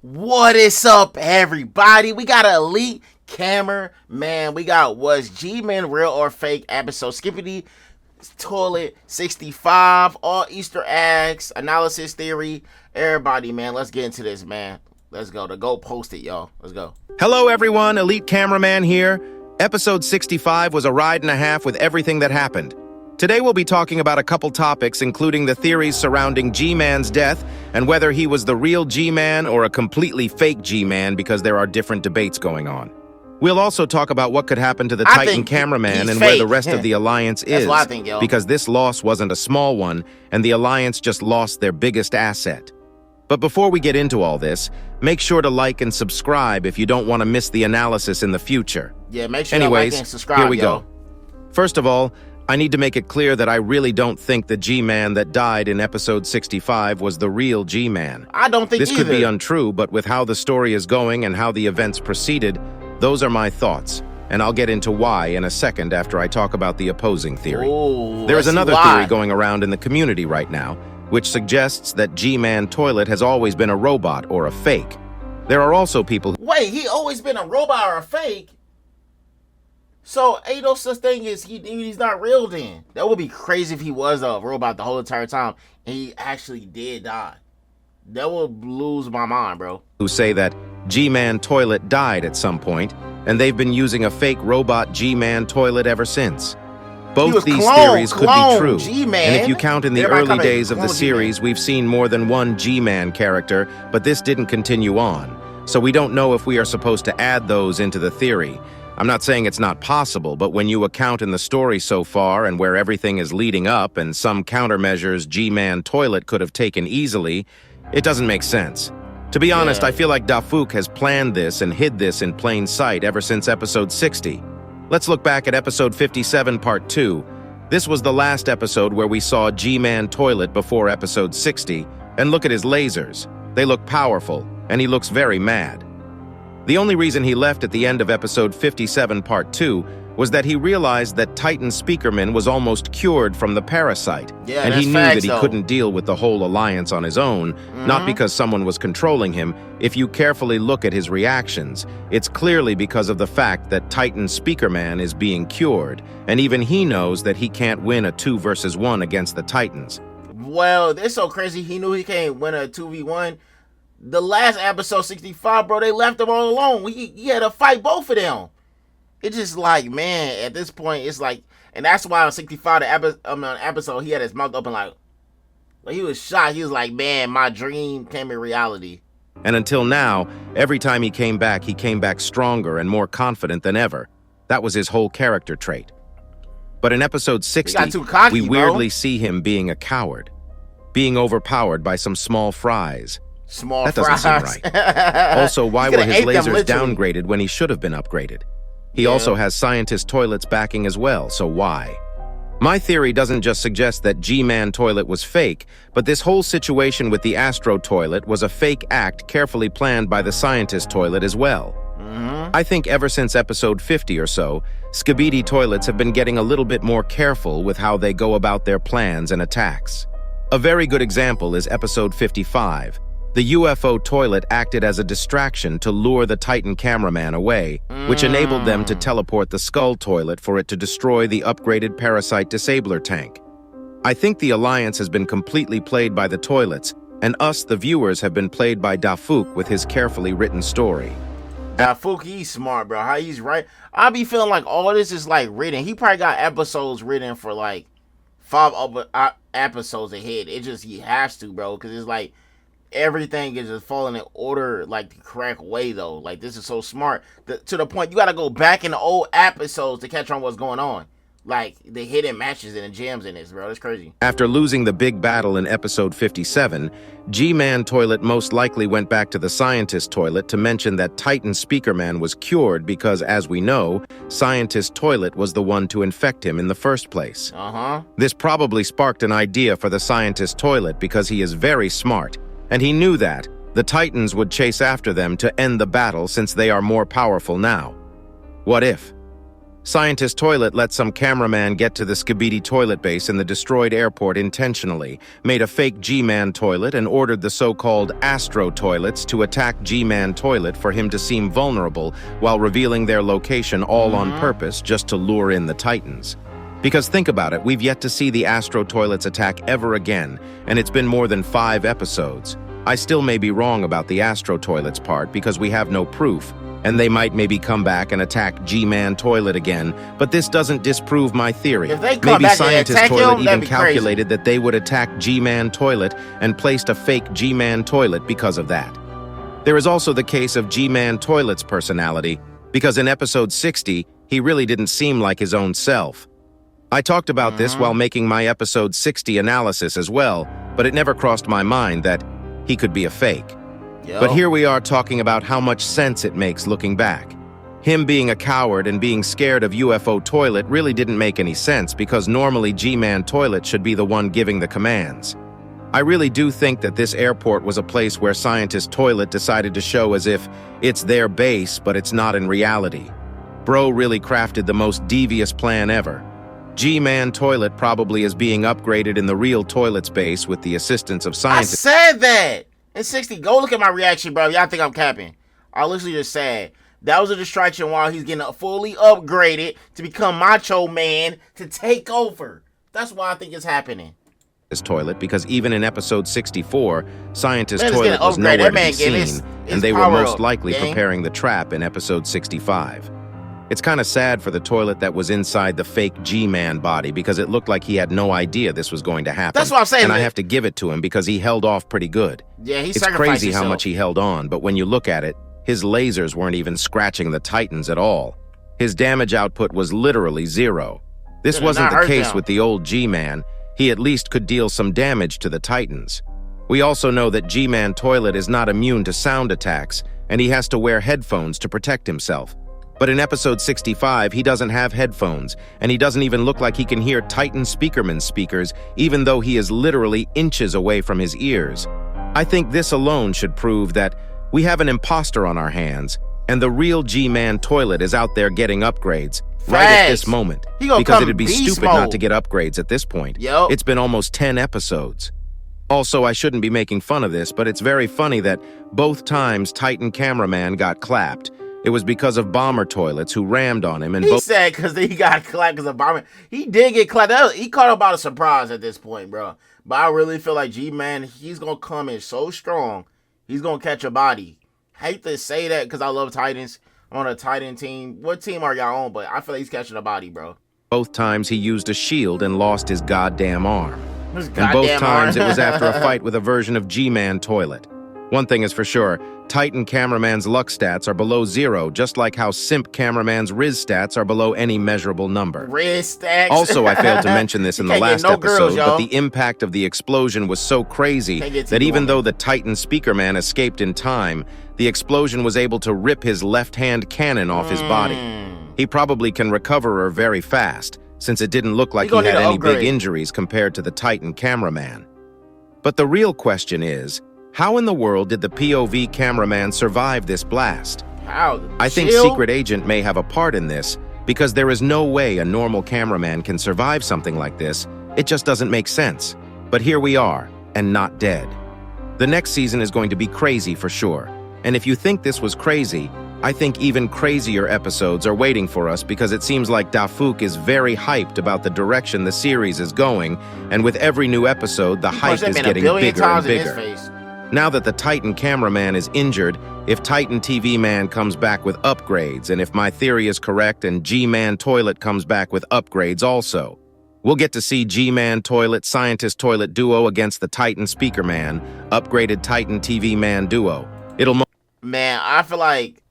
What is up, everybody? We got an elite cameraman. We got Was G-Man Real or Fake episode. SKIBIDI Toilet 65. All Easter eggs. Analysis theory. Everybody, man. Let's get into this, man. Let's go. The go post it, y'all. Let's go. Hello, everyone. Elite cameraman here. Episode 65 was a ride and a half with everything that happened. Today we'll be talking about a couple topics, including the theories surrounding G-Man's death and whether he was the real G-Man or a completely fake G-Man, because there are different debates going on. We'll also talk about what could happen to the Titan cameraman and where the rest of the Alliance is, what I think, yo. because this loss wasn't a small one, and the Alliance just lost their biggest asset. But before we get into all this, make sure to like and subscribe if you don't want to miss the analysis in the future. Yeah, make sure to like and subscribe, here we go. First of all, I need to make it clear that I really don't think the G-Man that died in episode 65 was the real G-Man. I don't think this either. Could be untrue, but with how the story is going and how the events proceeded, those are my thoughts, and I'll get into why in a second after I talk about the opposing theory. There is another theory going around in the community right now, which suggests that G-Man Toilet has always been a robot or a fake. There are also people who— Wait, he always been a robot or a fake? So ain't no such thing as he's not real then. That would be crazy if he was a robot the whole entire time and he actually did die. That would lose my mind, bro. Who say that G-Man Toilet died at some point, and they've been using a fake robot G-Man Toilet ever since. Both these theories could be true, and if you count in the early days of the series, we've seen more than one G-Man character, but this didn't continue on. So we don't know if we are supposed to add those into the theory. I'm not saying it's not possible, but when you account in the story so far and where everything is leading up and some countermeasures G-Man Toilet could have taken easily, it doesn't make sense. To be honest, I feel like Dafuk has planned this and hid this in plain sight ever since episode 60. Let's look back at episode 57 part 2. This was the last episode where we saw G-Man Toilet before episode 60, and look at his lasers. They look powerful, and he looks very mad. The only reason he left at the end of episode 57 part 2 was that he realized that Titan Speakerman was almost cured from the parasite, and he knew that he couldn't deal with the whole Alliance on his own, not because someone was controlling him. If you carefully look at his reactions, it's clearly because of the fact that Titan Speakerman is being cured, and even he knows that he can't win a 2 versus 1 against the Titans. Well, it's so crazy he knew he can't win a 2v1. The last episode 65, bro, they left him all alone. He had to fight both of them. It's just like, man, at this point, it's like, and that's why on 65, the episode, he had his mouth open like he was shocked. He was like, man, my dream came in reality. And until now, every time he came back stronger and more confident than ever. That was his whole character trait. But in episode 60, we weirdly see him being a coward, being overpowered by some small fries. That doesn't seem right. Also, why were his lasers downgraded when he should have been upgraded? He also has scientist toilets backing as well, so why? My theory doesn't just suggest that G-Man Toilet was fake, but this whole situation with the Astro Toilet was a fake act carefully planned by the scientist toilet as well. I think ever since episode 50 or so, SKIBIDI toilets have been getting a little bit more careful with how they go about their plans and attacks. A very good example is episode 55. The UFO toilet acted as a distraction to lure the Titan cameraman away, which enabled them to teleport the Skull toilet for it to destroy the upgraded Parasite Disabler tank. I think the Alliance has been completely played by the toilets, and us, the viewers, have been played by Dafuk with his carefully written story. Dafuk, he's smart, bro. How he's right. I be feeling like all this is like written. He probably got episodes written for like 5 episodes ahead. It just, he has to, bro, because it's like, everything is just falling in order, like the correct way, though. Like, this is so smart. To the point, you got to go back in the old episodes to catch on what's going on. Like, the hidden matches and the gems in this, bro. That's crazy. After losing the big battle in episode 57, G-Man Toilet most likely went back to the Scientist Toilet to mention that Titan Speakerman was cured because, as we know, Scientist Toilet was the one to infect him in the first place. This probably sparked an idea for the Scientist Toilet because he is very smart. And he knew that the Titans would chase after them to end the battle since they are more powerful now. What if? Scientist Toilet let some cameraman get to the SKIBIDI toilet base in the destroyed airport intentionally, made a fake G-Man toilet, and ordered the so-called Astro toilets to attack G-Man toilet for him to seem vulnerable while revealing their location all on purpose just to lure in the Titans. Because think about it, we've yet to see the Astro toilets attack ever again, and it's been more than 5 episodes. I still may be wrong about the Astro toilets part because we have no proof, and they might maybe come back and attack G-Man toilet again, but this doesn't disprove my theory. If they come back Scientist and attack Toilet him, even calculated that they would attack G-Man toilet and placed a fake G-Man toilet because of that. There is also the case of G-Man toilet's personality, because in episode 60, he really didn't seem like his own self. I talked about this while making my episode 60 analysis as well, but it never crossed my mind that he could be a fake. But here we are talking about how much sense it makes looking back. Him being a coward and being scared of UFO toilet really didn't make any sense because normally G-Man toilet should be the one giving the commands. I really do think that this airport was a place where Scientist Toilet decided to show as if it's their base, but it's not in reality. Bro really crafted the most devious plan ever. G-Man toilet probably is being upgraded in the real toilet's base with the assistance of scientists. I said that! In 60, go look at my reaction, bro. Y'all think I'm capping. I literally just said that was a distraction while he's getting fully upgraded to become Macho Man to take over. That's why I think it's happening. This toilet, because even in episode 64, Scientist Toilet was nowhere to be seen, and they were most likely preparing the trap in episode 65. It's kind of sad for the toilet that was inside the fake G-Man body because it looked like he had no idea this was going to happen. That's what I'm saying. And I have to give it to him because he held off pretty good. Yeah, It's crazy how much he held on, but when you look at it, his lasers weren't even scratching the Titans at all. His damage output was literally 0. This wasn't the case with the old G-Man. He at least could deal some damage to the Titans. We also know that G-Man Toilet is not immune to sound attacks, and he has to wear headphones to protect himself. But in episode 65, he doesn't have headphones, and he doesn't even look like he can hear Titan Speakerman's speakers, even though he is literally inches away from his ears. I think this alone should prove that we have an impostor on our hands, and the real G-Man Toilet is out there getting upgrades right at this moment. Because it'd be stupid not to get upgrades at this point. It's been almost 10 episodes. Also, I shouldn't be making fun of this, but it's very funny that both times Titan Cameraman got clapped, it was because of bomber toilets who rammed on him. And he said because he got clapped because of bomber. He did get clapped. He caught about a surprise at this point, bro. But I really feel like G-Man, he's going to come in so strong. He's going to catch a body. Hate to say that because I love Titans. I'm on a Titan team. What team are y'all on? But I feel like he's catching a body, bro. Both times he used a shield and lost his goddamn arm. And both times it was after a fight with a version of G-Man Toilet. One thing is for sure, Titan Cameraman's luck stats are below 0, just like how Simp Cameraman's Riz stats are below any measurable number. Riz stats. Also, I failed to mention this in the last episode, but the impact of the explosion was so crazy that even though the Titan Speakerman escaped in time, the explosion was able to rip his left-hand cannon off his body. He probably can recover her very fast, since it didn't look like he had any big injuries compared to the Titan Cameraman. But the real question is, how in the world did the POV cameraman survive this blast? How? I think Secret Agent may have a part in this, because there is no way a normal cameraman can survive something like this. It just doesn't make sense. But here we are, and not dead. The next season is going to be crazy for sure. And if you think this was crazy, I think even crazier episodes are waiting for us because it seems like Dafuk is very hyped about the direction the series is going, and with every new episode, the hype is getting bigger and bigger. Now that the Titan Cameraman is injured, if Titan TV Man comes back with upgrades, and if my theory is correct and G-Man Toilet comes back with upgrades also, we'll get to see G-Man Toilet Scientist Toilet duo against the Titan Speaker Man, upgraded Titan TV Man duo. Man, I feel like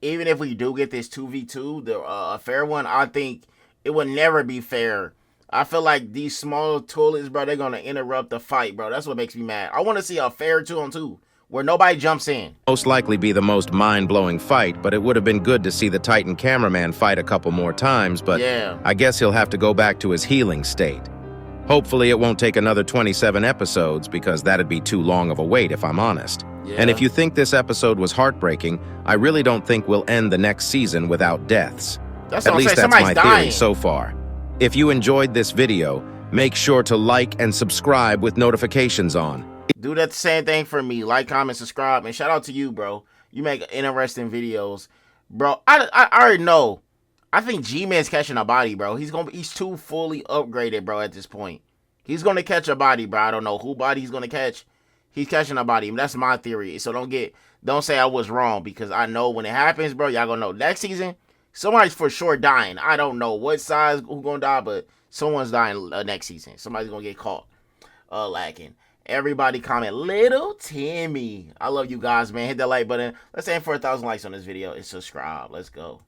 even if we do get this 2v2, a fair one, I think it would never be fair. I feel like these small toilets, bro, they're going to interrupt the fight, bro. That's what makes me mad. I want to see a fair 2-on-2 where nobody jumps in. Most likely be the most mind-blowing fight, but it would have been good to see the Titan Cameraman fight a couple more times, but I guess he'll have to go back to his healing state. Hopefully it won't take another 27 episodes because that'd be too long of a wait if I'm honest. And if you think this episode was heartbreaking, I really don't think we'll end the next season without deaths. That's At what I'm least saying. that's my Somebody's dying theory so far. If you enjoyed this video, make sure to like and subscribe with notifications on. Do that same thing for me. Like, comment, subscribe, and shout out to you, bro. You make interesting videos, bro. I already know. I think G-Man's catching a body, bro. He's too fully upgraded, bro. At this point, he's gonna catch a body, bro. I don't know who body he's gonna catch. He's catching a body. That's my theory. So don't say I was wrong, because I know when it happens, bro. Y'all gonna know next season. Somebody's for sure dying. I don't know what size who gonna die, but someone's dying next season. Somebody's gonna get caught lacking. Everybody comment Little Timmy. I love you guys, man. Hit that like button. Let's aim for 1,000 likes on this video and subscribe. Let's go.